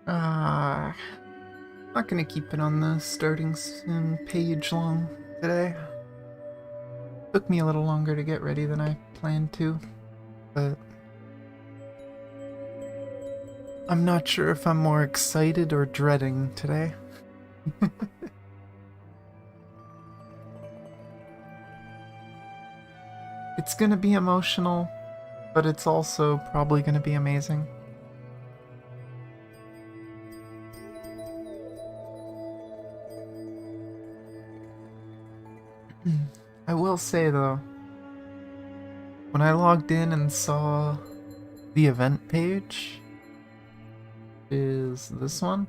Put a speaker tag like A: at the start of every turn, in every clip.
A: Not gonna keep it on the starting page long today. Took me a little longer to get ready than I planned to, but I'm not sure if I'm more excited or dreading today. It's gonna be emotional, but it's also probably gonna be amazing. I will say though, when I logged in and saw the event page, is this one?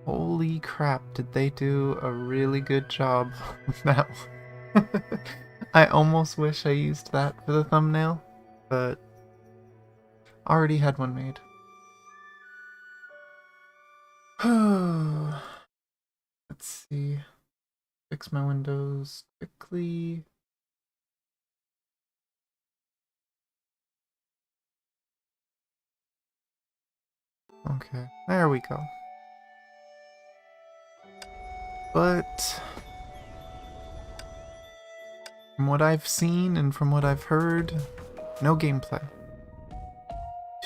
A: Holy crap, did they do a really good job with that one. I almost wish I used that for the thumbnail, but already had one made. Let's see. Fix my windows quickly. Okay, there we go. But from what I've seen and from what I've heard, no gameplay.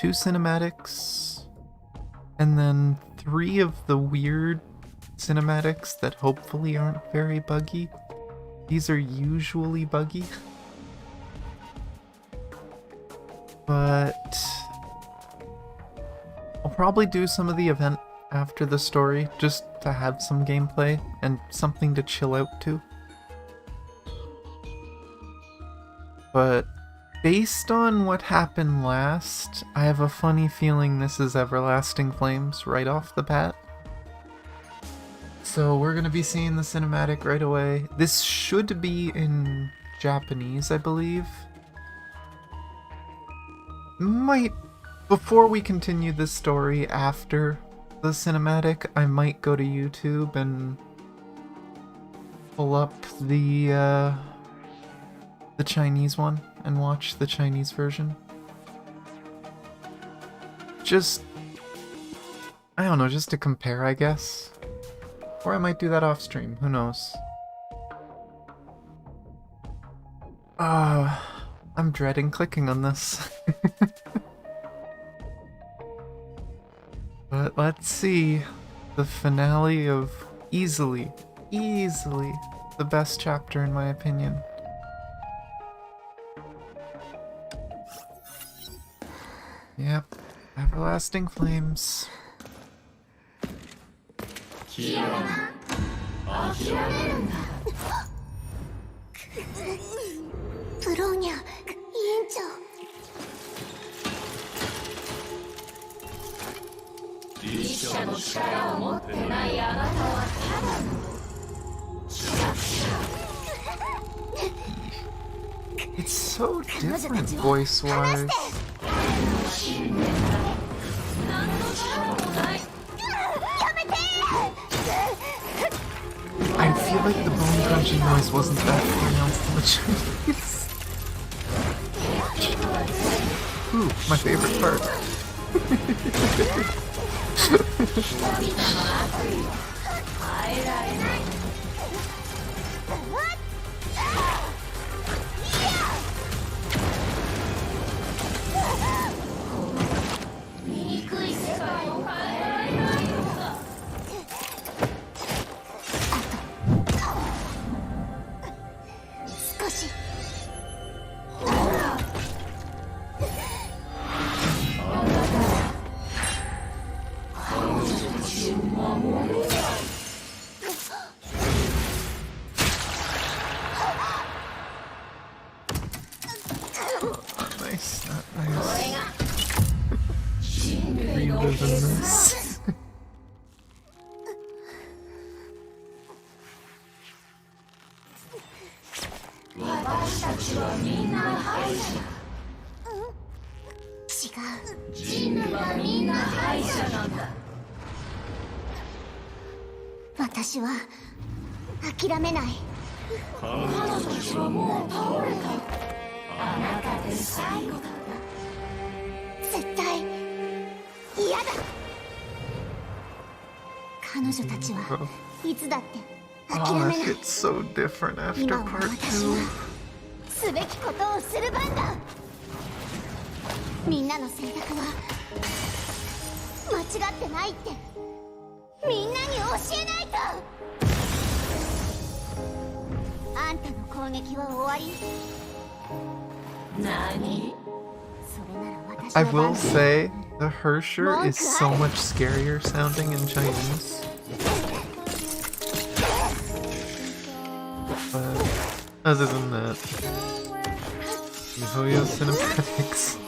A: 2 cinematics, and then 3 of the weird cinematics that hopefully aren't very buggy. These are usually buggy. But I'll probably do some of the event after the story, just to have some gameplay and something to chill out to. But based on what happened last, I have a funny feeling this is Everlasting Flames right off the bat. So we're gonna be seeing the cinematic right away. This should be in Japanese, I believe. Before we continue this story after the cinematic, I might go to YouTube and pull up the Chinese one and watch the Chinese version. I don't know, just to compare, I guess. Or I might do that off stream, who knows. I'm dreading clicking on this. But let's see. The finale of easily the best chapter in my opinion. Yep, Everlasting Flames.
B: ブローニャ委員長一社の力を持ってないあなたはただの弱者
A: It's so different voice-wise. I feel like the bone crunching noise wasn't that pronounced in the Chinese. Ooh, my favorite part. Nice, not nice. Reliving this. Oh, that hits so different after part 2.
C: すべきことをする番だ。みんなの選択は間違ってないってみんなに教えないと。あんたの攻撃は終わり。
B: 何？
A: I will say, the Hersher is so much scarier sounding in Chinese. But other than that, Mihoyo cinematics.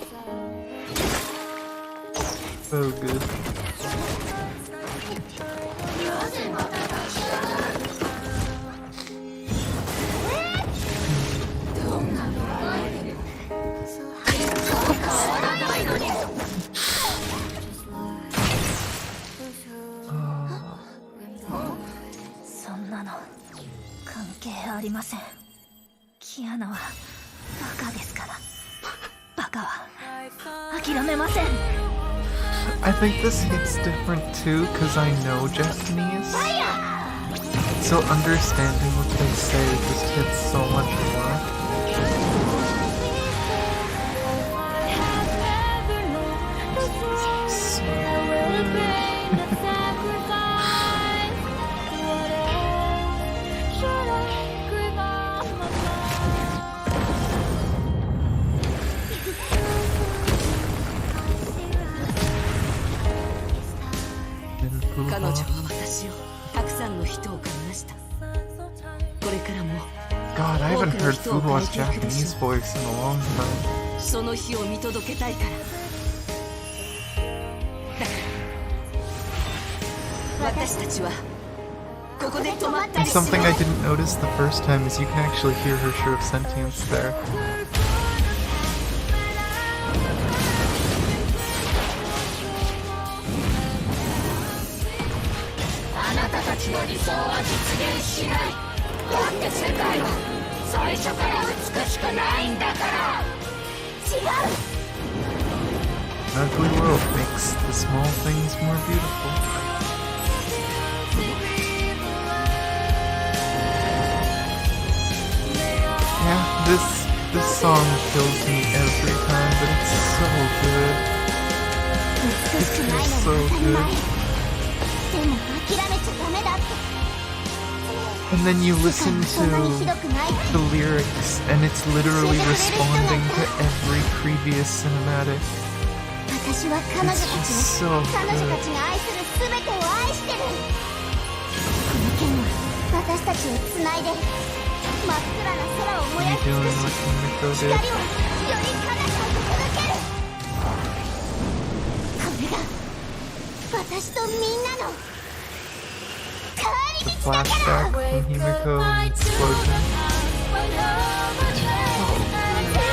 A: So good. I think this hits different too, because I know Japanese. So understanding what they say just hits so much more. God, I haven't heard Fuhua's Japanese voice in a long time. And something I didn't notice the first time is you can actually hear her Share of Sentience there. An ugly world makes the small things more beautiful. Yeah, this song kills me every time, but it's so good. It feels so good. And then you listen to the lyrics, and it's literally responding to every previous cinematic. It's just so good. What are you doing with Himeko, dude? The flashback from Himeko and the explosion.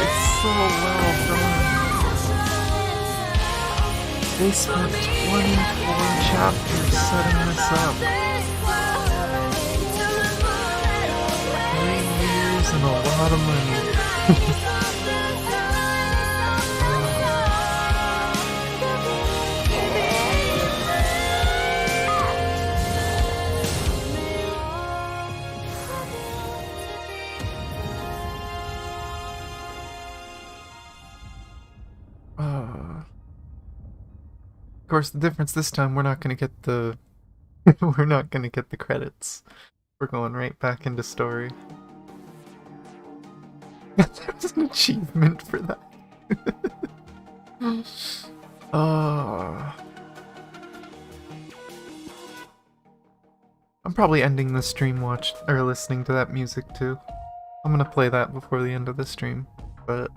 A: It's so well done. They spent 24 chapters setting this up. 3 years and a lot of money. Of course, the difference this time, we're not gonna get the we're not gonna get the credits. We're going right back into story. That was an achievement for that. I'm probably ending the stream listening to that music too. I'm gonna play that before the end of the stream, but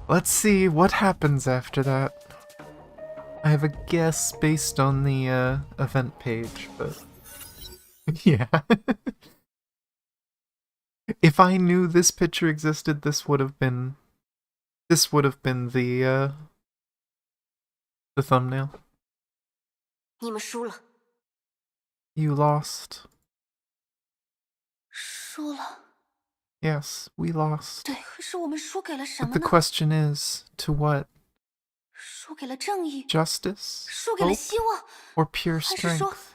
A: let's see what happens after that. I have a guess based on the event page, but yeah. If I knew this picture existed, this would have been the thumbnail. You lost. Yes, we lost. But the question is, to what? Justice? Hope? Or pure strength?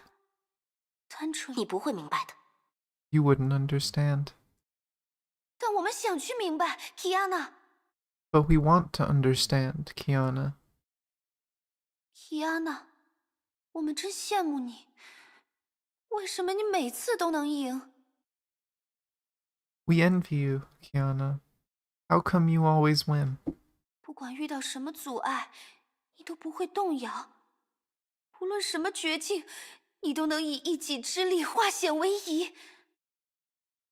D: 单纯。
E: 你不会明白的。
A: You wouldn't understand.
D: 但我们想去明白 ，Kiana。But
A: we want to understand, Kiana.
D: Kiana，我们真羡慕你。为什么你每次都能赢？
A: We envy you, Kiana. How come you always win?
D: 不管遇到什么阻碍，你都不会动摇；不论什么绝境，你都能以一己之力化险为夷。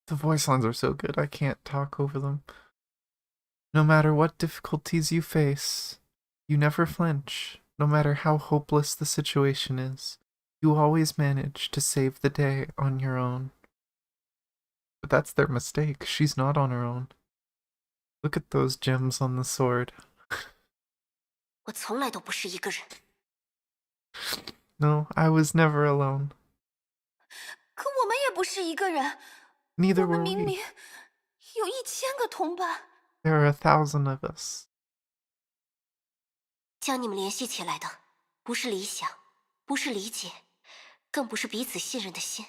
A: The voice lines are so good, I can't talk over them. No matter what difficulties you face, you never flinch. No matter how hopeless the situation is, you always manage to save the day on your own. But that's their mistake. She's not on her own. Look at those gems on the sword.
E: 我从来都不是一个人。
A: No, I was never alone.
D: 可我们也不是一个人，
A: Neither
D: 我们
A: were
D: 明
A: we.
D: 明有1000个同伴。
A: There are 1,000 of us.
E: 将你们联系起来的，不是理想，不是理解，更不是彼此信任的心。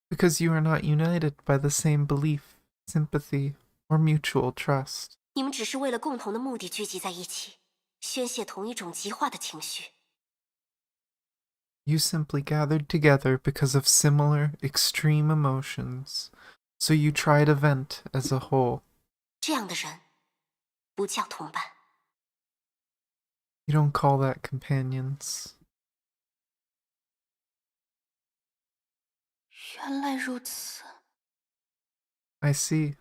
A: Because you are not united by the same belief, sympathy, or mutual trust.
E: 你们只是为了共同的目的聚集在一起，宣泄同一种极化的情绪。
A: You simply gathered together because of similar, extreme emotions, so you try to vent as a whole.
E: 这样的人，不叫同伴。
A: You don't call that companions.
D: 原来如此。
A: I see.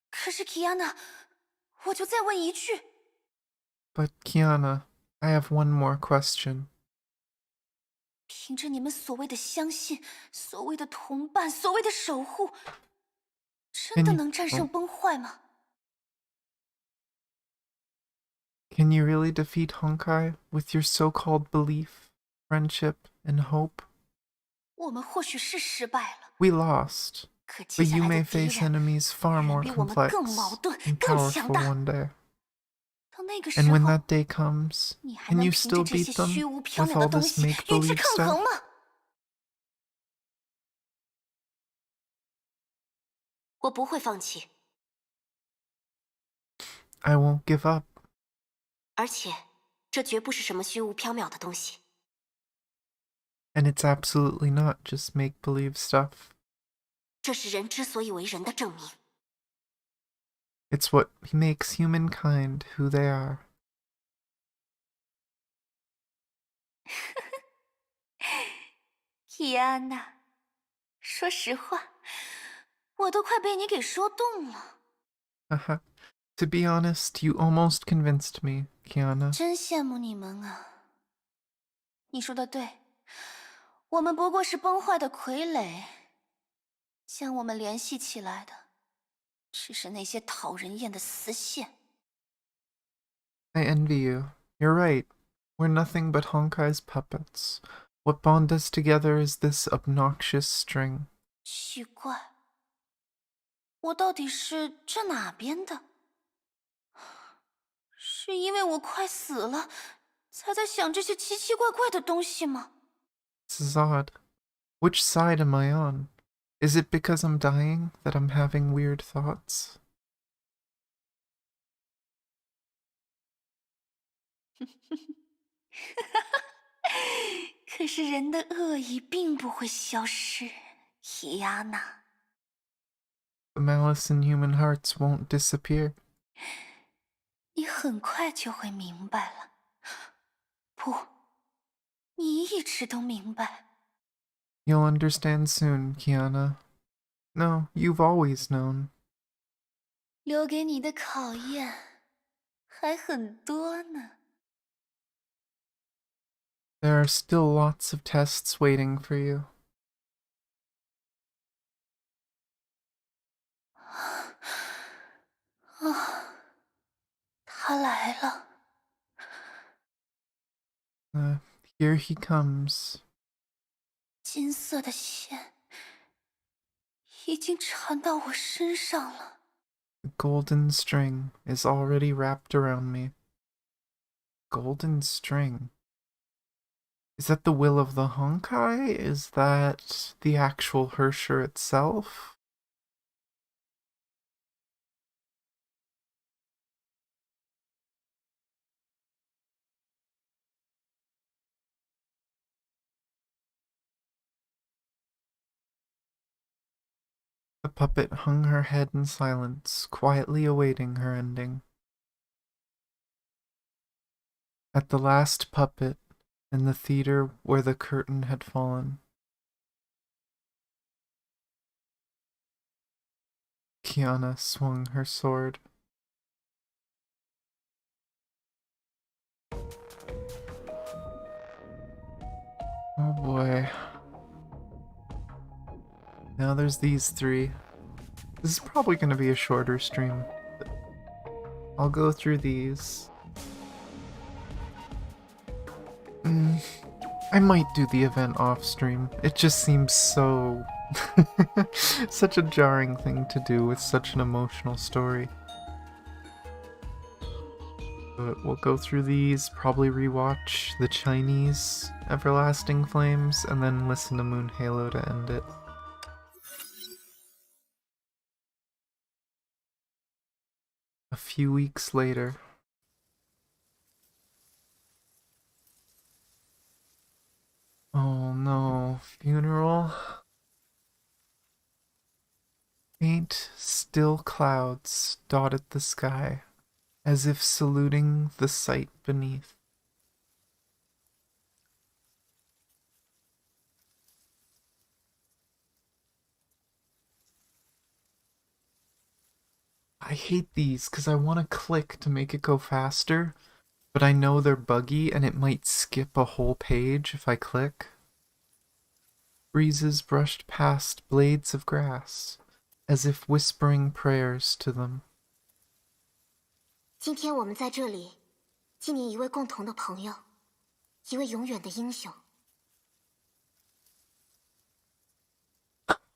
D: 可是 Kiana， 我就再问一句，
A: But Kiana, I have one more question.
D: 凭着你们所谓的相信，所谓的同伴，所谓的守护，真的能战胜崩坏吗？
A: Can you really defeat Honkai with your so-called belief, friendship, and hope?
D: 我们或许是失败了，
A: We lost,
D: 可接
A: but
D: 下
A: you
D: 来
A: may
D: 的敌
A: face
D: 人
A: enemies far
D: 人
A: more
D: 比我们
A: complex
D: 更矛盾、
A: and
D: 更强
A: powerful
D: 大。
A: one day.
D: 到那个时
A: And when
D: 候，
A: that day comes,
D: 你还
A: can
D: 能
A: you
D: 凭着
A: still
D: 这些
A: beat them
D: 虚无缥
A: with
D: 缈的
A: all
D: 东
A: this
D: 西与之
A: make-believe
D: 抗衡
A: stuff?
D: 吗？
E: 我不会放弃，
A: I won't give up.
E: 而且这绝不是什么虚无缥缈的东西。
A: And it's absolutely not just make-believe stuff.
E: 这是人之所以为人的证明。
A: It's what makes humankind who they are.
D: Kiana， 说实话，我都快被你给说动了。
A: Haha. To be honest, you almost convinced me, Kiana.
D: 真羡慕你们啊！你说的对，我们不过是崩坏的傀儡，将我们联系起来的，只是那些讨人厌的丝线。
A: I envy you. You're right. We're nothing but Honkai's puppets. What bond us together is this obnoxious string.
D: 奇怪，我到底是这哪边的？是因为我快死了，才在想这些奇奇怪怪的东西吗？
A: This is odd. Which side am I on? Is it because I'm dying that I'm having weird thoughts?
D: 可是人的恶意并不会消失，伊亚娜。
A: The malice in human hearts won't disappear.
D: 你很快就会明白了。不，你一直都明白。
A: You'll understand soon, Kiana. No, you've always known.
D: 留给你的考验还很多呢。
A: There are still lots of tests waiting for you.
D: 啊，他来了。
A: Here he comes.
D: 金色的线已经缠到我身上了。
A: The golden string is already wrapped around me. Golden string. Is that the will of the Honkai? Is that the actual Hersher itself? The puppet hung her head in silence, quietly awaiting her ending. At the last puppet, in the theater where the curtain had fallen, Kiana swung her sword. Oh boy. Now there's these three. This is probably going to be a shorter stream. But I'll go through these. I might do the event off stream. It just seems so... such a jarring thing to do with such an emotional story. But we'll go through these, probably rewatch the Chinese Everlasting Flames, and then listen to Moon Halo to end it. A few weeks later. Oh no, funeral? Faint, still clouds dotted the sky, as if saluting the sight beneath. I hate these because I want to click to make it go faster, but I know they're buggy and it might skip a whole page if I click. Breezes brushed past blades of grass, as if whispering prayers to them.
E: 今天我们在这里纪念一位共同的朋友，一位永远的英雄。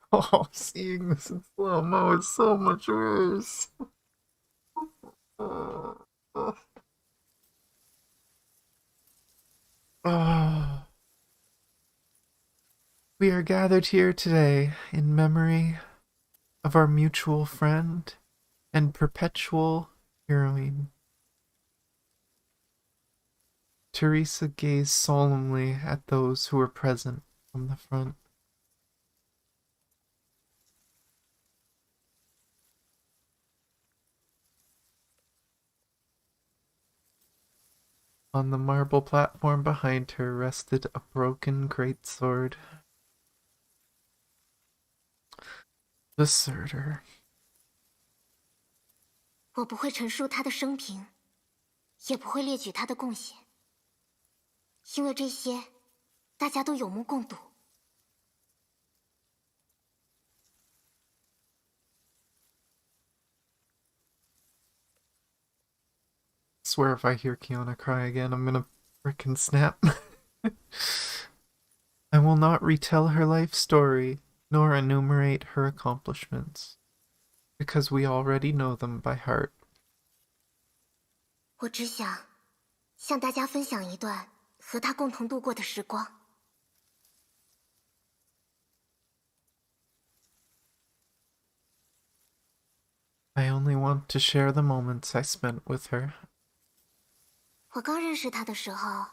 A: Oh, seeing this in slow-mo is so much worse. Oh. We are gathered here today in memory of our mutual friend and perpetual heroine. Teresa gazed solemnly at those who were present from the front. On the marble platform behind her rested a broken greatsword. Deserter.
E: 我不会陈述他的生平，也不会列举他的贡献，因为这些大家都有目共睹。
A: Swear if I hear Kiana cry again, I'm gonna frickin' snap. I will not retell her life story, nor enumerate her accomplishments, because we already know them by heart.
E: 我只想向大家分享一段和他共同度过的时光。
A: I only want to share the moments I spent with her.
E: 我刚认识他的时候，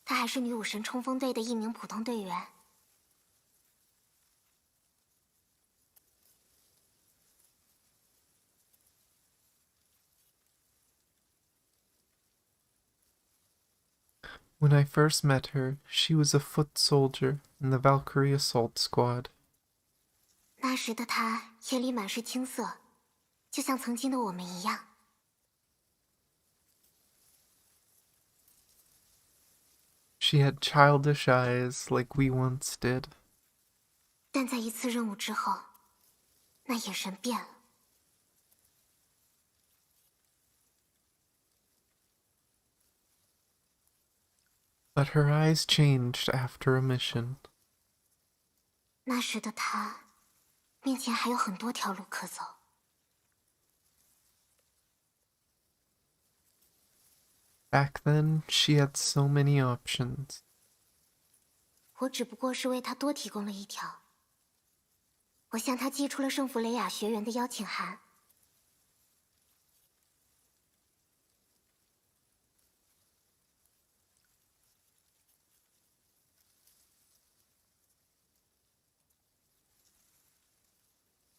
E: 他还是女武神冲锋队的一名普通队员。
A: When I first met her, she was a foot soldier in the Valkyrie Assault Squad.
E: 那时的他眼里满是青涩，就像曾经的我们一样。
A: She had childish eyes like we once did.
E: 但在一次任务之后，那眼神变了。
A: But her eyes changed after a mission.
E: 那时的他，面前还有很多条路可走。
A: Back then, she had so many options.
E: 我只不过是为他多提供了一条。我向他寄出了圣弗雷亚学园的邀请函。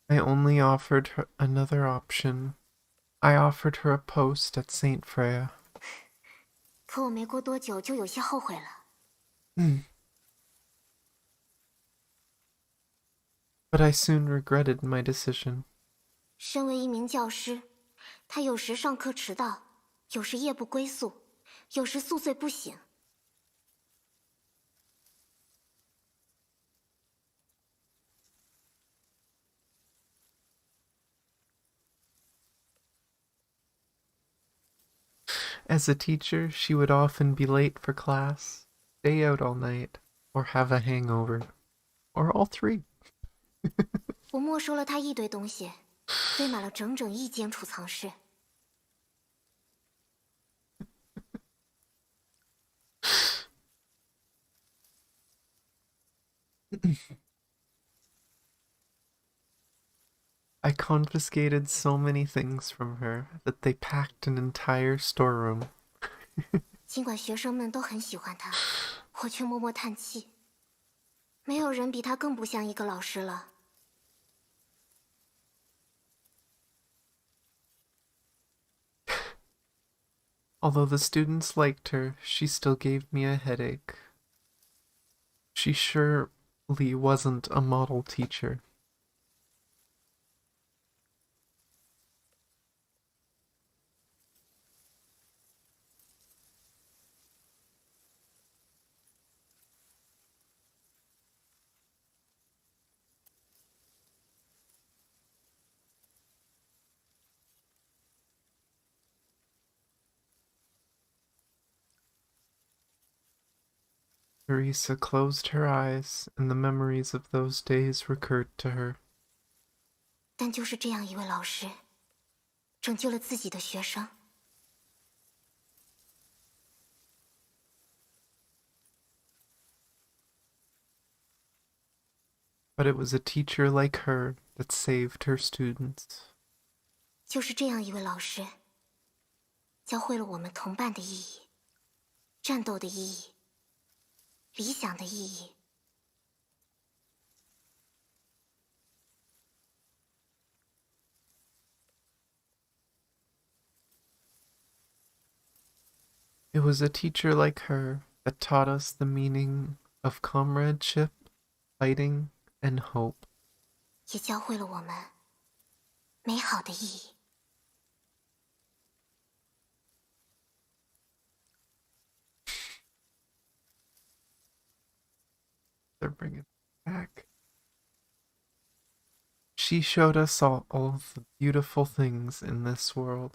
A: I only offered her another option. I offered her a post at Saint Freya.
E: 可我没过多久就有些后悔了。
A: But I soon regretted my decision.
E: 身为一名教师，他有时上课迟到，有时夜不归宿，有时宿醉不醒。
A: As a teacher, she would often be late for class, stay out all night, or have a hangover, or all three.
E: 我没收了他一堆东西，堆满了整整一间储藏室。
A: I confiscated so many things from her that they packed an entire storeroom.
E: 尽管学生们都很喜欢他，我却默默叹气。没有人比他更不像一个老师了。
A: Although the students liked her, she still gave me a headache. She surely wasn't a model teacher. Teresa closed her eyes, and the memories of those days recurred to her.
E: 但就是这样一位老师，拯救了自己的学生。
A: But it was a teacher like her that saved her students.
E: 就是这样一位老师，教会了我们同伴的意义、战斗的意义、理想的意义。
A: It was a teacher like her that taught us the meaning of comradeship, fighting, and hope.
E: 也教会了我们美好的意义。
A: They're bringing it back. She showed us all the beautiful things in this world.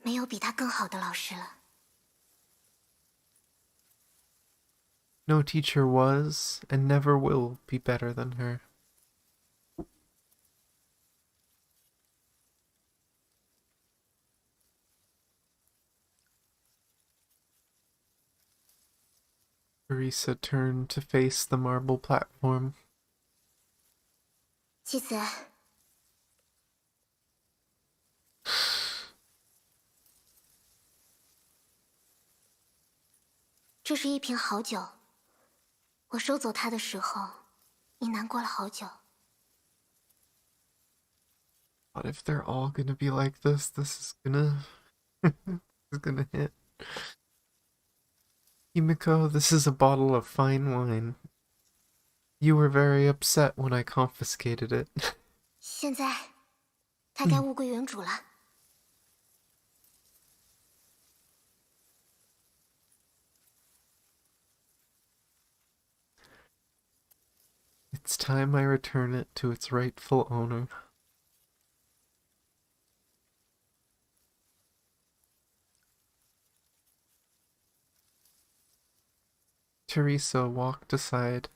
E: 没有比他更好的老师了。
A: No teacher was and never will be better than her. Teresa turned to face the marble platform.
E: 妻子，这是一瓶好酒。我收走它的时候，你难过了好久。
A: But if they're all gonna be like this is gonna is gonna hit. Himeko, this is a bottle of fine wine. You were very upset when I confiscated it.
E: 现在，它该物归原主了。
A: It's time I return it to its rightful owner. Teresa walked aside.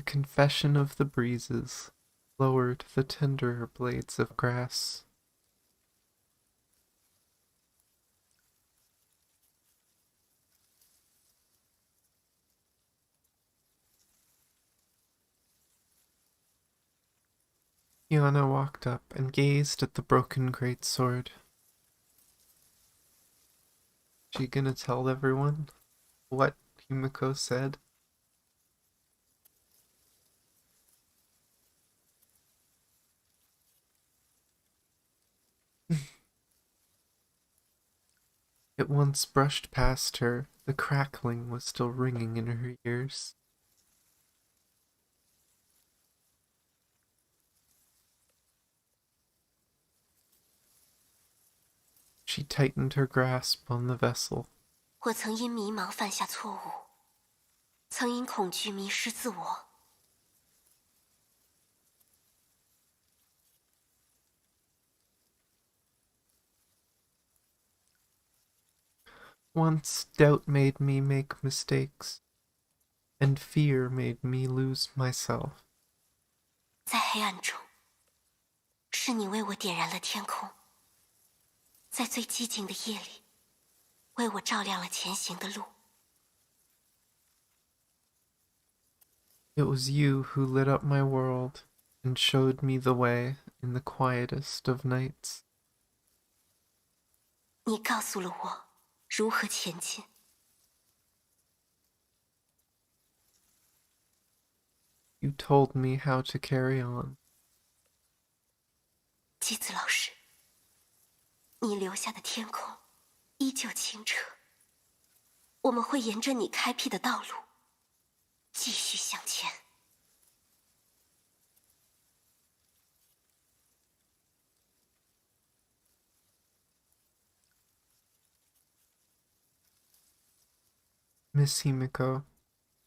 A: confession of the breezes lowered the tenderer blades of grass. Kiana walked up and gazed at the broken greatsword. She gonna tell everyone what Himeko said? It once brushed past her, the crackling was still ringing in her ears. She tightened her grasp on the vessel.
E: 我曾因迷茫犯下错误，曾因恐惧迷失自我。
A: Once doubt made me make mistakes, and fear made me lose myself.
E: 在黑暗中，是你为我点燃了天空；在最寂静的夜里，为我照亮了前行的路。
A: It was you who lit up my world and showed me the way in the quietest of nights.
E: 你告诉了我如何前进。
A: You told me how to carry on.
E: 姬子老师，你留下的天空依旧清澈。我们会沿着你开辟的道路继续向前。
A: Miss Himeko,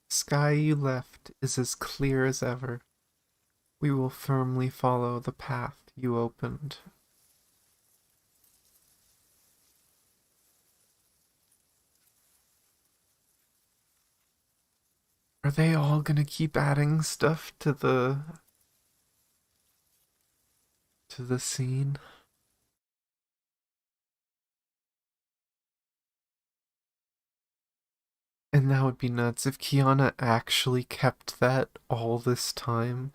A: the sky you left is as clear as ever. We will firmly follow the path you opened. Are they all gonna keep adding stuff to the scene? And that would be nuts if Kiana actually kept that all this time.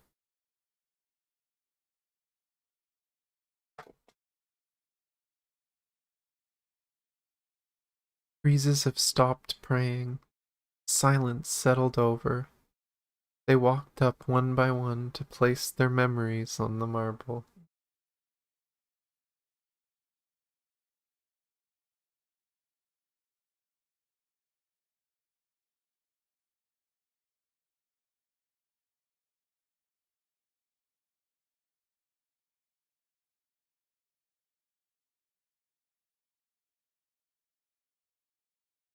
A: Breezes have stopped praying. Silence settled over. They walked up one by one to place their memories on the marble.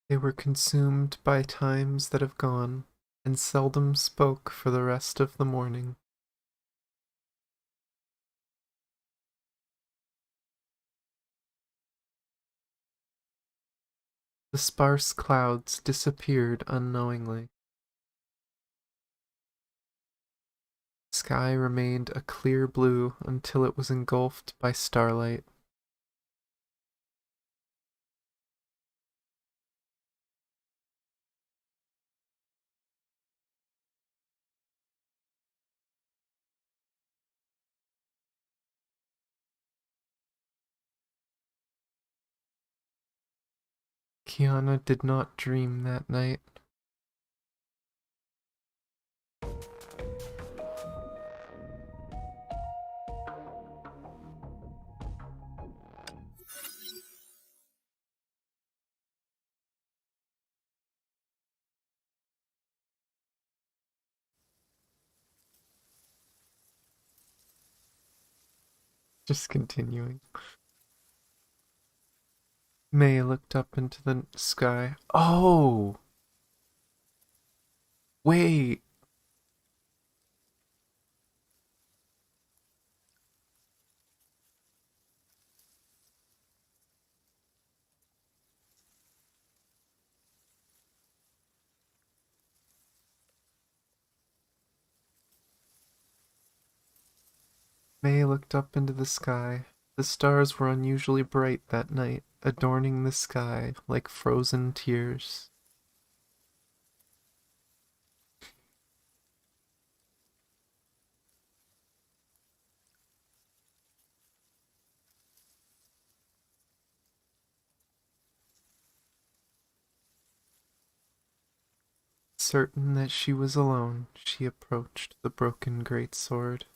A: They were consumed by times that have gone, and seldom spoke for the rest of the morning. The sparse clouds disappeared unknowingly. The sky remained a clear blue until it was engulfed by starlight. Kiana did not dream that night. Just continuing. May looked up into the sky. Oh! Wait! May looked up into the sky. The stars were unusually bright that night, adorning the sky like frozen tears. Certain that she was alone, she approached the broken great sword.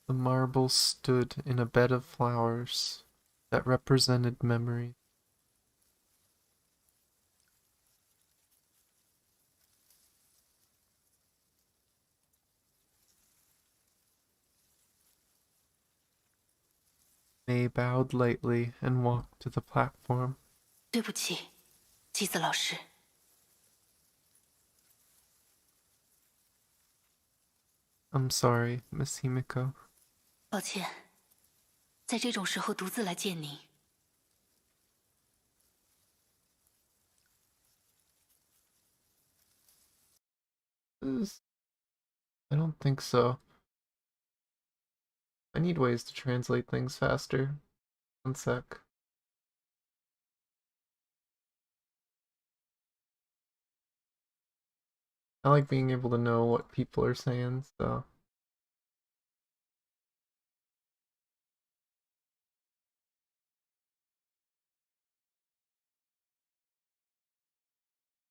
A: The marble stood in a bed of flowers that represented memory. May bowed lightly and walked to the platform.
D: 对不起，姬子老师。
A: I'm sorry, Miss Himeko.
D: 抱歉，在这种时候独自来见您。
A: I don't think so. I need ways to translate things faster. One sec. I like being able to know what people are saying, so.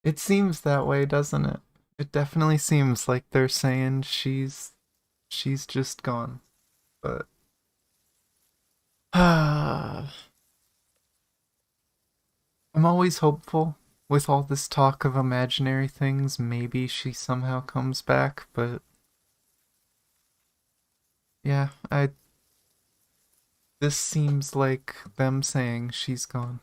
A: It seems that way, doesn't it? It definitely seems like they're saying she's just gone. But I'm always hopeful with all this talk of imaginary things, maybe she somehow comes back, but yeah, this seems like them saying she's gone.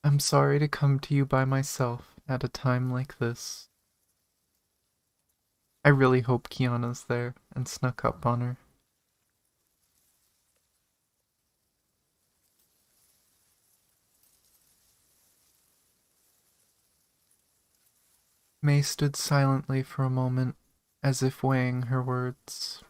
A: I'm sorry to come to you by myself at a time like this. I really hope Kiana's there and snuck up on her. May stood silently for a moment, as if weighing her words.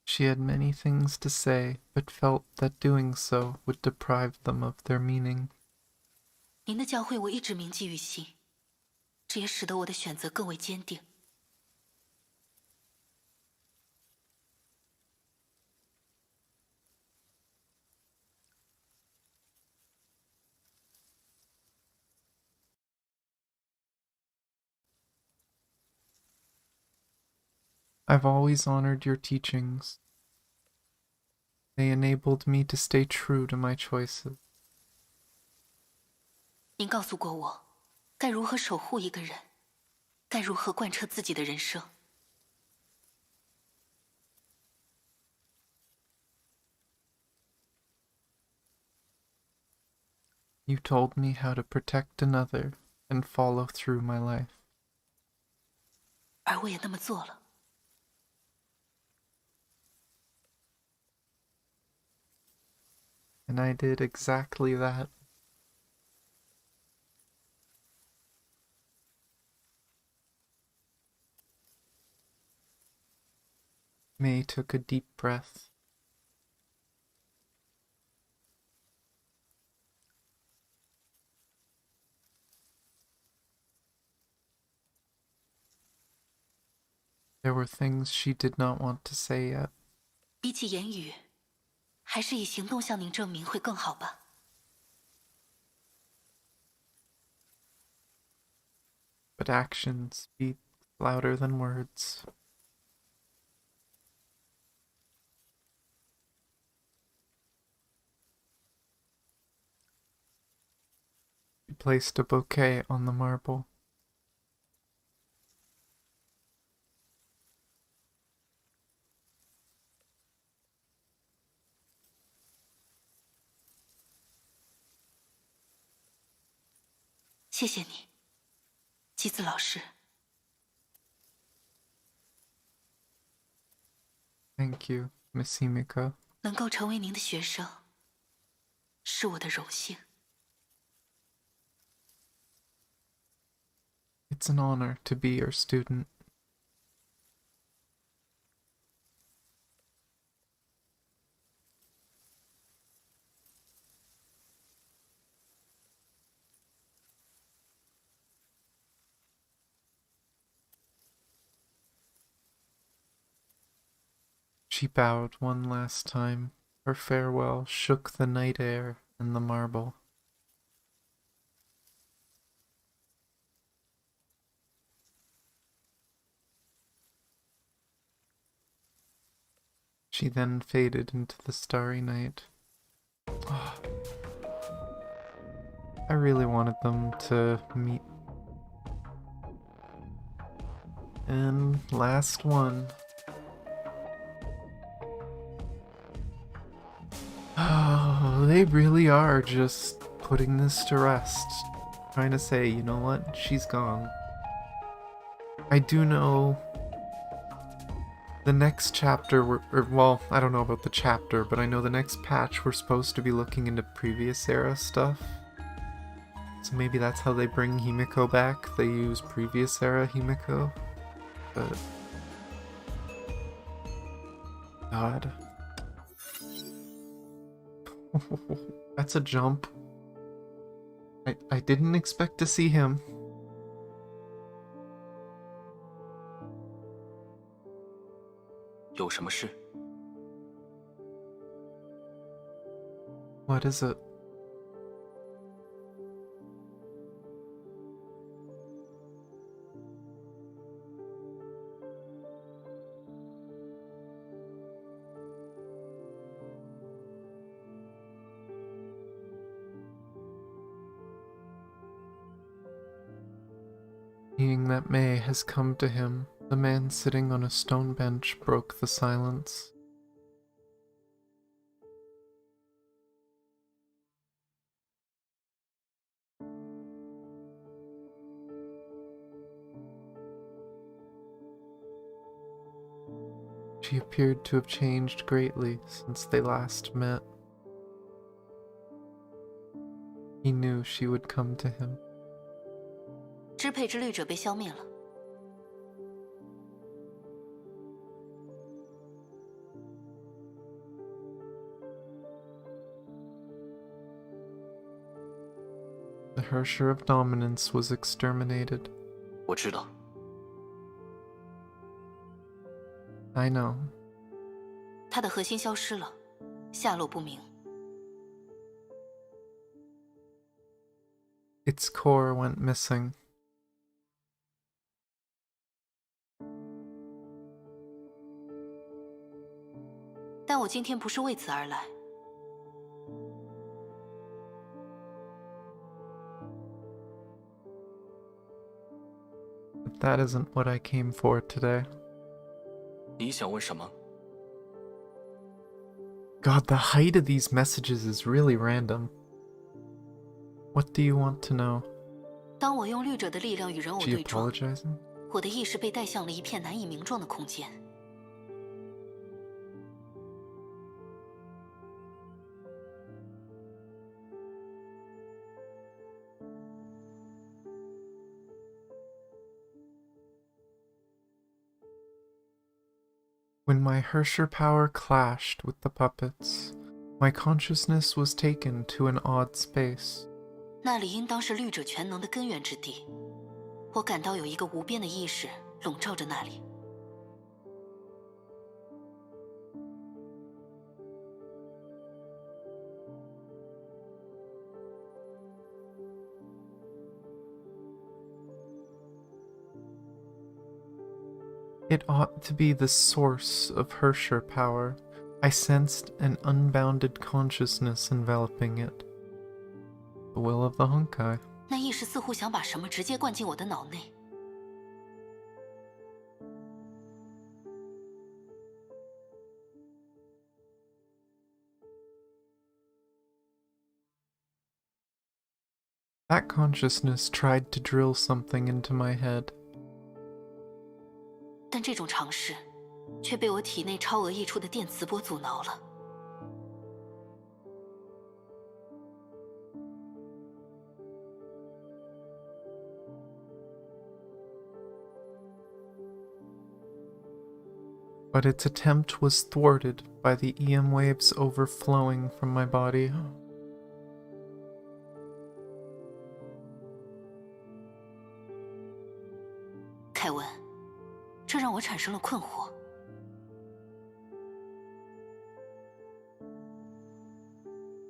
A: She had many things to say, but felt that doing so would deprive them of their meaning.
D: 您的教诲我一直铭记于心，这也使得我的选择更为坚定。
A: I've always honored your teachings. They enabled me to stay true to my choices.
D: 您告诉过我，该如何守护一个人，该如何贯彻自己的人生。
A: You told me how to protect another and follow through my life.
D: 而我也那么做了。
A: And I did exactly that. May took a deep breath. There were things she did not want to say yet.
D: 比起言语，还是以行动向您证明会更好吧。
A: But actions speak louder than words. She placed a bouquet on the marble.
D: 谢谢你，吉子老师。
A: Thank you, Miss Himeko.
D: 能够成为您的学生，是我的荣幸。
A: It's an honor to be your student. She bowed one last time. Her farewell shook the night air and the marble. She then faded into the starry night. Oh, I really wanted them to meet. And last one. Oh, they really are just putting this to rest. Trying to say, you know what? She's gone. I do know the next chapter, well, I don't know about the chapter, but I know the next patch we're supposed to be looking into previous era stuff. So maybe that's how they bring Himeko back. They use previous era Himeko. But... God. That's a jump. I didn't expect to see him. What is it? Seeing that May has come to him, the man sitting on a stone bench broke the silence. She appeared to have changed greatly since they last met. He knew she would come to him.
D: 支配之律者被消灭了。
A: The Hersher of Dominance was exterminated.
F: 我知道。
A: I know.
D: 他的核心消失了，下落不明。
A: Its core went missing.
D: 但我今天不是为此而来。
A: But that isn't what I came for today.
F: 你想问什么？
A: God, the height of these messages is really random. What do you want to know?
D: 当我用律者的力量与人偶
A: She
D: 对撞，
A: apologizing?
D: 我的意识被带向了一片难以名状的空间。
A: When my Hersher power clashed with the puppets, my consciousness was taken to an odd space.
D: 那里应当是律者全能的根源之地。我感到有一个无边的意识笼罩着那里。
A: It ought to be the source of Hersher power. I sensed an unbounded consciousness enveloping it. The will of the Honkai.
D: 那意识似乎想把什么直接灌进我的脑内。
A: That consciousness tried to drill something into my head.
D: 但这种尝试却被我体内超额溢出的电磁波阻挠了。
A: But its attempt was thwarted by the EM waves overflowing from my body.
D: 凯文，这让我产生了困惑。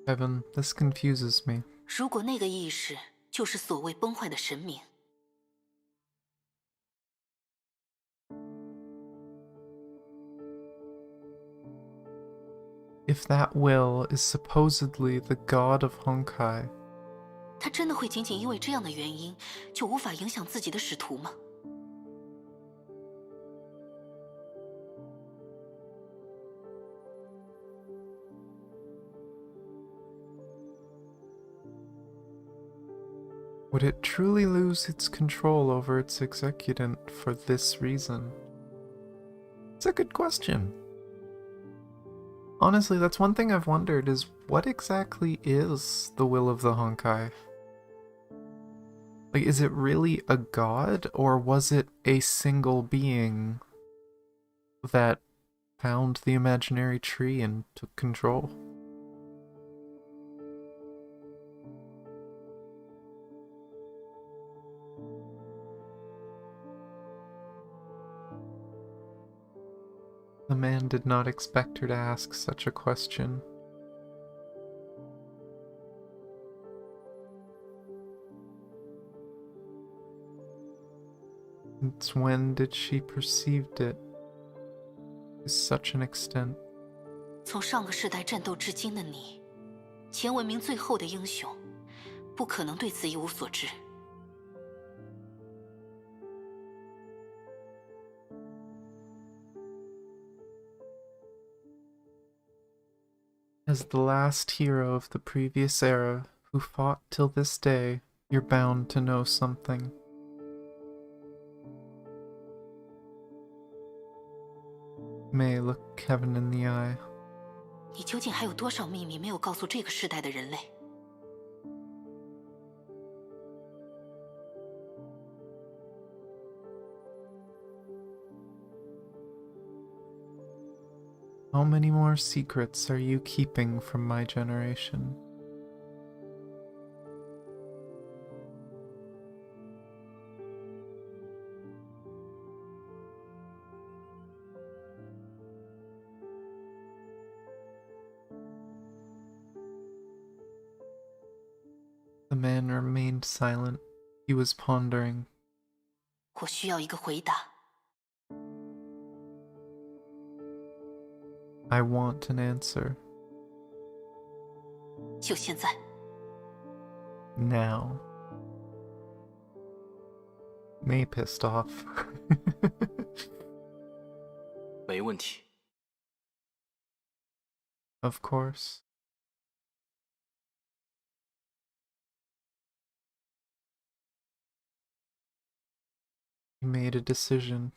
A: Evan, this confuses me.
D: 如果那个意识就是所谓崩坏的神明，
A: If that will is supposedly the god of Honkai,
D: 他真的会仅仅因为这样的原因就无法影响自己的使徒吗？
A: would it truly lose its control over its executant for this reason? It's a good question. Honestly, that's one thing I've wondered is what exactly is the will of the Honkai? Like, is it really a god, or was it a single being that found the imaginary tree and took control? The man did not expect her to ask such a question. Since when did she perceived it to such an extent?
D: 从上个世代战斗至今的你，前文明最后的英雄，不可能对此一无所知。
A: As the last hero of the previous era who fought till this day, you're bound to know something. May looked Kevin in the eye.
D: 你究竟还有多少秘密没有告诉这个世代的人类？
A: How many more secrets are you keeping from my generation? The man remained silent. He was pondering.
D: 我需要一个回答。
A: I want an answer.
D: 就现在。
A: Now. May pissed off.
F: 没问题。
A: Of course. He made a decision.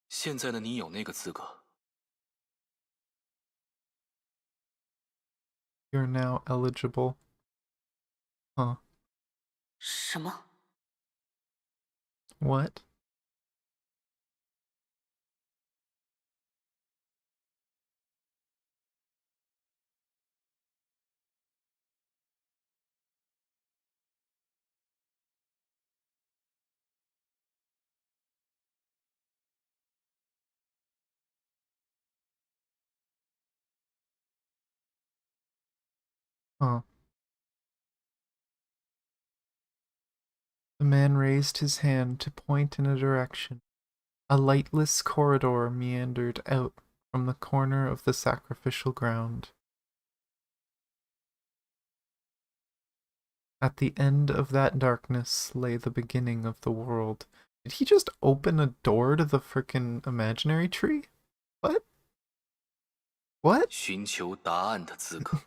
F: 现在的你有那个资格。
A: You're now eligible. Huh.
D: 什么？
A: What? Huh. The man raised his hand to point in a direction. A lightless corridor meandered out from the corner of the sacrificial ground. At the end of that darkness lay the beginning of the world. Did he just open a door to the frickin' imaginary tree? What? What?
F: 寻求答案的资格。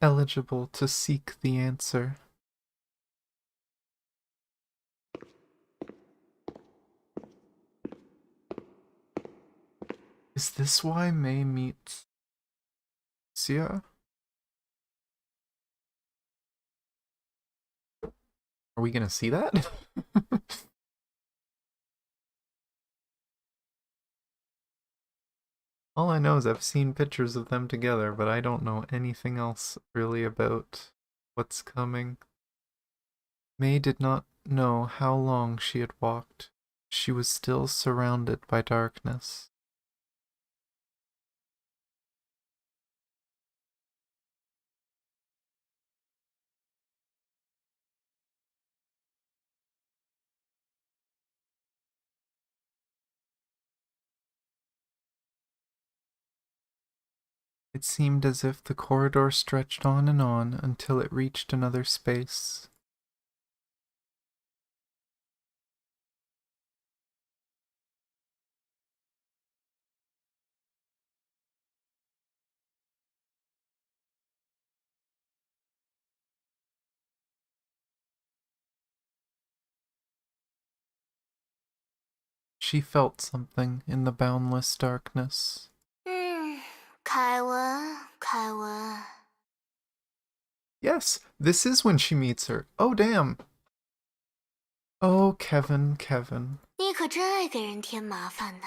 A: eligible to seek the answer. Is this why May meets Sia? Are we gonna see that? All I know is I've seen pictures of them together, but I don't know anything else really about what's coming. May did not know how long she had walked. She was still surrounded by darkness. It seemed as if the corridor stretched on until it reached another space. She felt something in the boundless darkness.
D: 凯文，凯文，
A: Yes, this is when she meets her. Oh, damn. Oh, Kevin, Kevin.
D: 你可真爱给人添麻烦呢。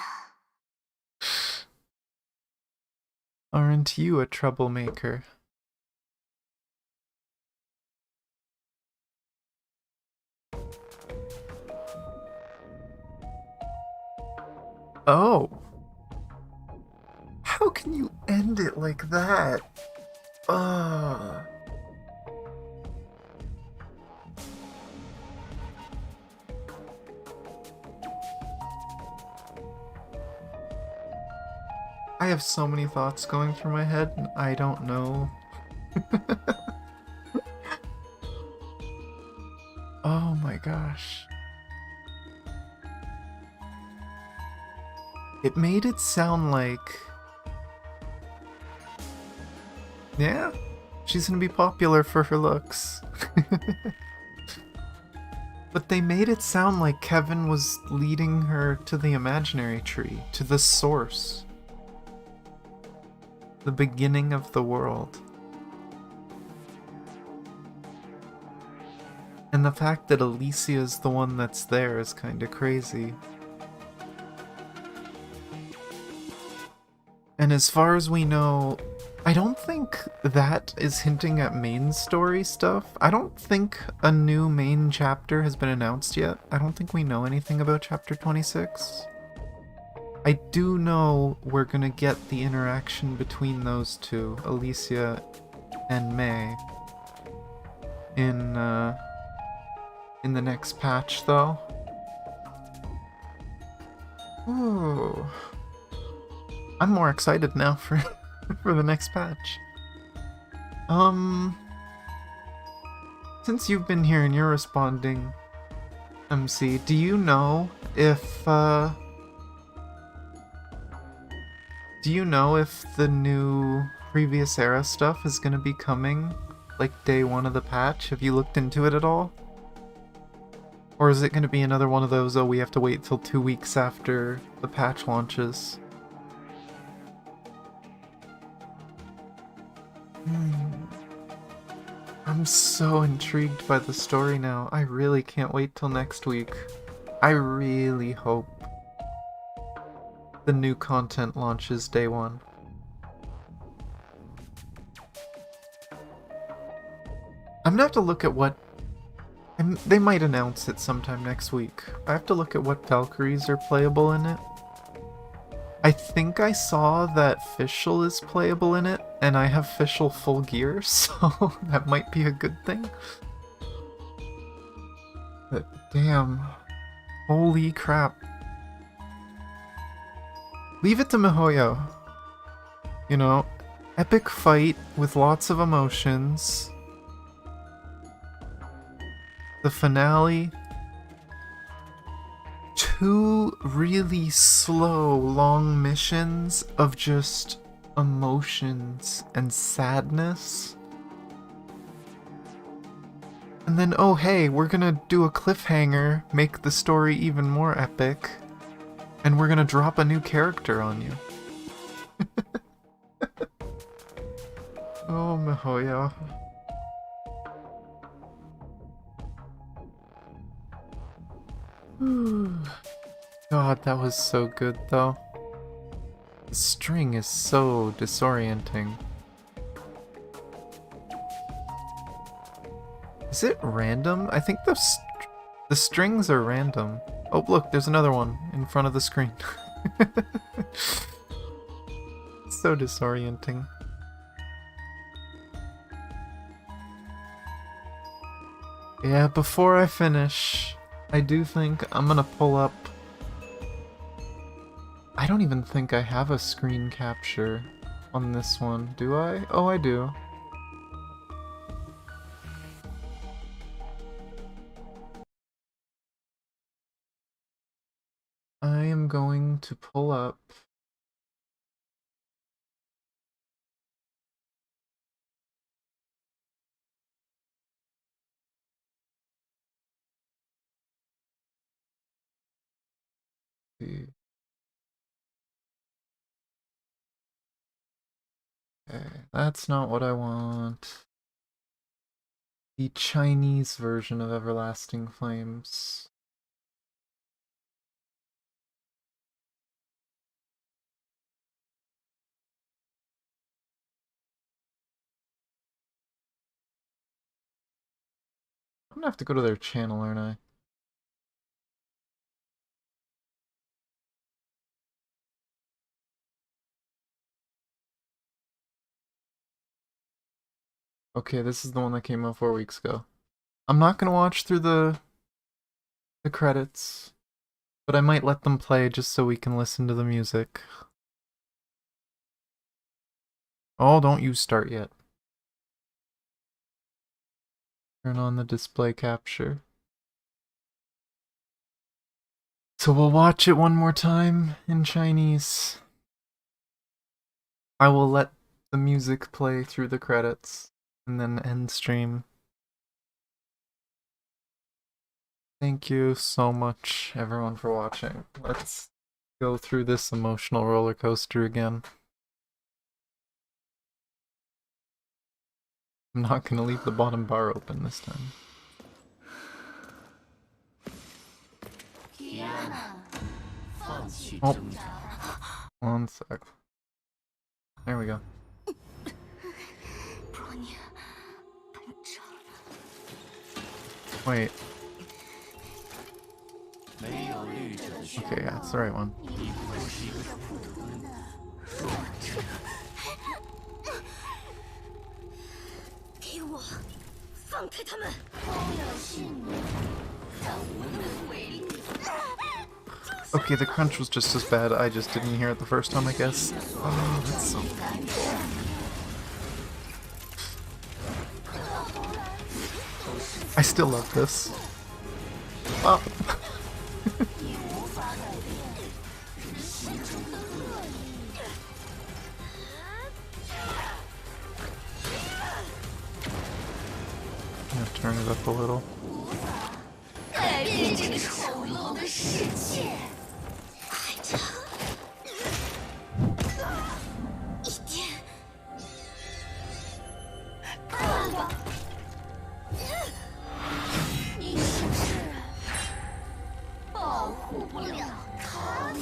A: Aren't you a troublemaker? Oh. How can you end it like that? Ugh. I have so many thoughts going through my head, and I don't know. Oh my gosh. It made it sound like... Yeah, she's gonna be popular for her looks. But they made it sound like Kevin was leading her to the imaginary tree, to the source. The beginning of the world. And the fact that Alicia's the one that's there is kinda crazy. And as far as we know, I don't think that is hinting at main story stuff. I don't think a new main chapter has been announced yet. I don't think we know anything about chapter 26. I do know we're gonna get the interaction between those two, Alicia and May, in the next patch, though. Ooh. I'm more excited now for for the next patch. Since you've been here and you're responding, MC, do you know if the new previous era stuff is gonna be coming like day one of the patch? Have you looked into it at all? Or is it gonna be another one of those, oh, we have to wait till 2 weeks after the patch launches? I'm so intrigued by the story now. I really can't wait till next week. I really hope the new content launches day one. I'm gonna have to look at what... they might announce it sometime next week. I have to look at what Valkyries are playable in it. I think I saw that Fischl is playable in it, and I have Fischl full gear, so that might be a good thing. But damn. Holy crap. Leave it to MiHoYo. You know, epic fight with lots of emotions. The finale. 2 really slow, long missions of just emotions and sadness. And then, oh hey, we're gonna do a cliffhanger, make the story even more epic, and we're gonna drop a new character on you. Oh, Mihoyo. God, that was so good, though. The string is so disorienting. Is it random? I think the strings are random. Oh, look, there's another one in front of the screen. So disorienting. Yeah, before I finish, I do think I'm gonna pull up... I don't even think I have a screen capture on this one, do I? Oh, I do. I am going to pull up... Okay, that's not what I want. The Chinese version of Everlasting Flames. I'm gonna have to go to their channel, aren't I? Okay, this is the one that came out 4 weeks ago. I'm not gonna watch through the credits, but I might let them play just so we can listen to the music. Oh, don't you start yet. Turn on the display capture. So we'll watch it one more time in Chinese. I will let the music play through the credits and then end stream. Thank you so much, everyone, for watching. Let's go through this emotional roller coaster again. I'm not gonna leave the bottom bar open this time. Oh, one sec. There we go. Wait. Okay, yeah, it's the right one.
E: 给我放开他们！
A: Okay, the crunch was just as bad. I just didn't hear it the first time, I guess. Oh, that's so painful. I still love this. Oh. I'm gonna turn it up a little.
B: 改变这个丑陋的世界。
E: 一点。
B: 爸爸，你是不是保护不了他们？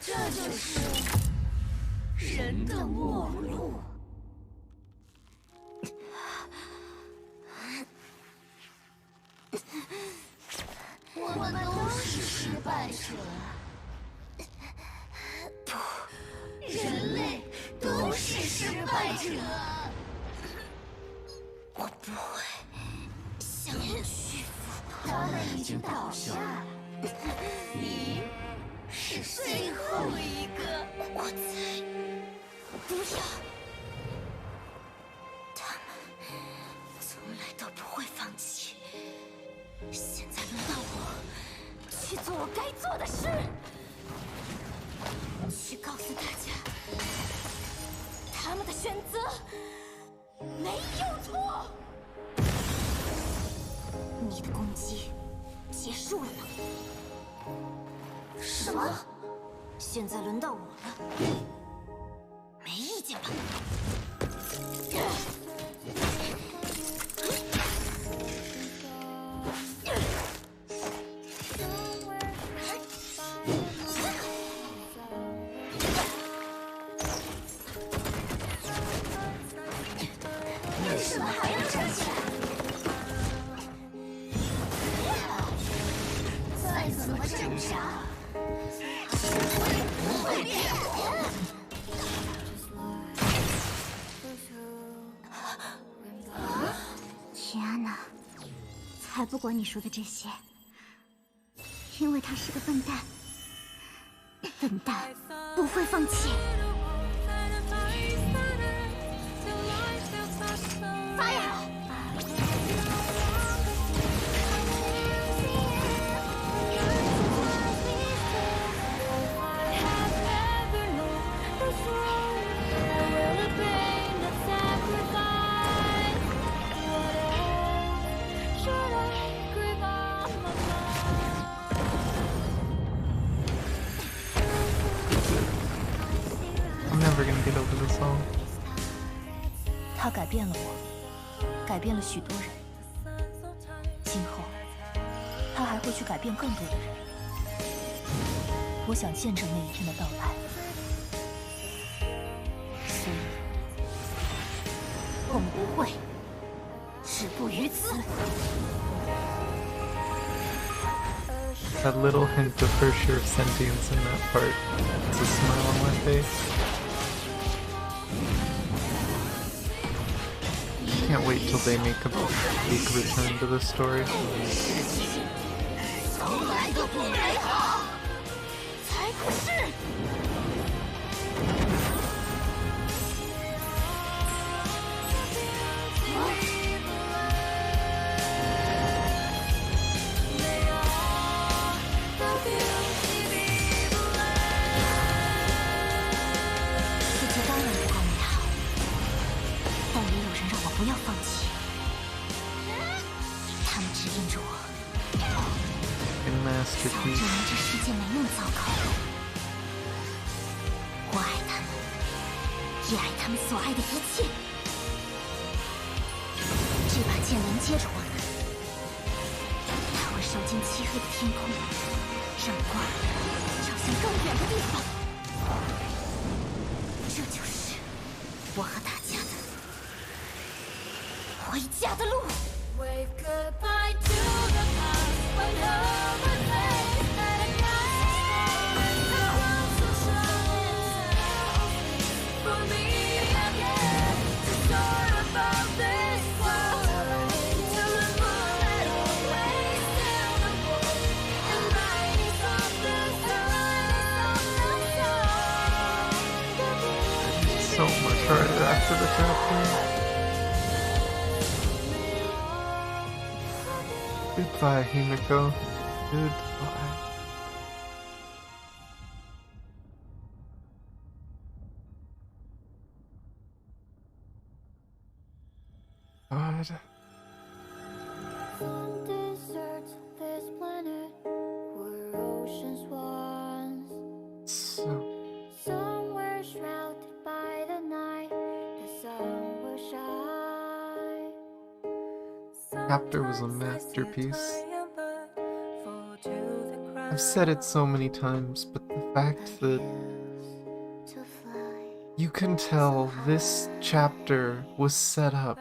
B: 这就是人的末路。我们都是失败者。不，人类都是失败者。
E: 我不会向你屈服。
B: 他们已经倒下了，你是最后一个。
E: 我才不要！他们从来都不会放弃。现在轮到我去做我该做的事。去告诉大家，他们的选择没有错。你的攻击结束了吗？什么？现在轮到我了，没意见吧？
C: 为什么还要站起来？再怎么挣扎，我也不会变。
G: 天哪，才不管你说的这些，因为他是个笨蛋，笨蛋不会放弃。
C: 发呀！I'm
A: never gonna get over this song.
D: 他改变了我，改变了许多人。今后，他还会去改变更多的人。我想见证那一天的到来，所以，我们不会止步于此。
A: That little hint of her sure sentience in that part. It's a smile on my face. Can't wait till they make a big return to the story.
C: 从来都不美好，才不是。
G: 世界当然不够美好，但也有人让我不要放弃。他们指引着我，
A: In
G: 证
A: masterpiece.
G: 明这世界没那么糟糕。我爱他们，也爱他们所爱的一切。这把剑连接着我们，它会烧进漆黑的天空，让光照向更远的地方。这就是我和大家的回家的路。
C: Wave goodbye to the past when love was late and the world so shines for me again to soar above this world till the moonlight always still the moon and rise of the sun.
A: So much harder after the chapter. Goodbye, Himeko. Goodbye. God.
C: Some deserts this planet were oceans once.
A: So
C: Somewhere shrouded by the night, the sun will shine.
A: chapter was a masterpiece. I've said it so many times, but the fact that
C: To fly.
A: you can tell this chapter was set up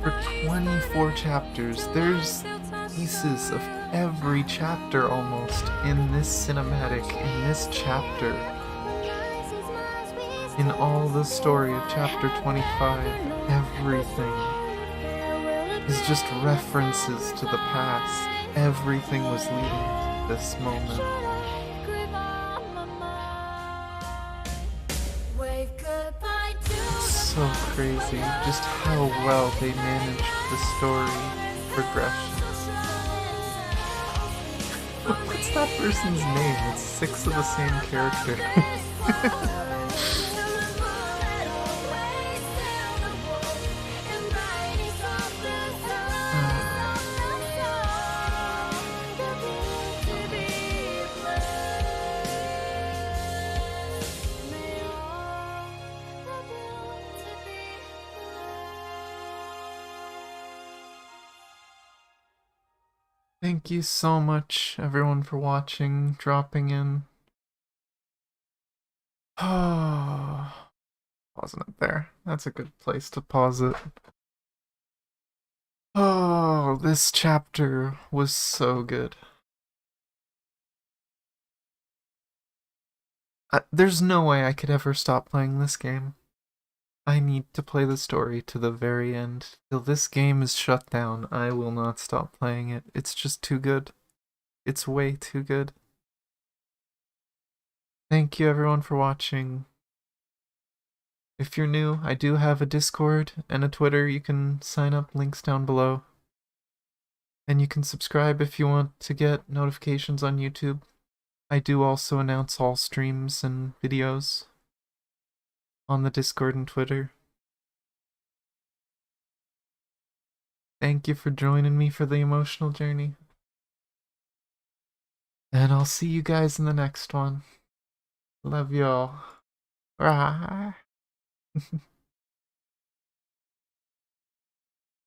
A: for 24 chapters. There's pieces of every chapter almost in this cinematic, in this chapter. In all the story of chapter 25, everything is just references to the past. Everything was leading to this moment.
C: Wave goodbye to
A: So crazy just how well they managed the story progression. What's that person's name? It's 6 of the same character. Thank you so much, everyone, for watching, dropping in. Oh, pausing it there. That's a good place to pause it. Oh, this chapter was so good. There's no way I could ever stop playing this game. I need to play the story to the very end. Till this game is shut down, I will not stop playing it. It's just too good. It's way too good. Thank you everyone for watching. If you're new, I do have a Discord and a Twitter. You can sign up, links down below. And you can subscribe if you want to get notifications on YouTube. I do also announce all streams and videos on the Discord and Twitter. Thank you for joining me for the emotional journey. And I'll see you guys in the next one. Love y'all. Bye.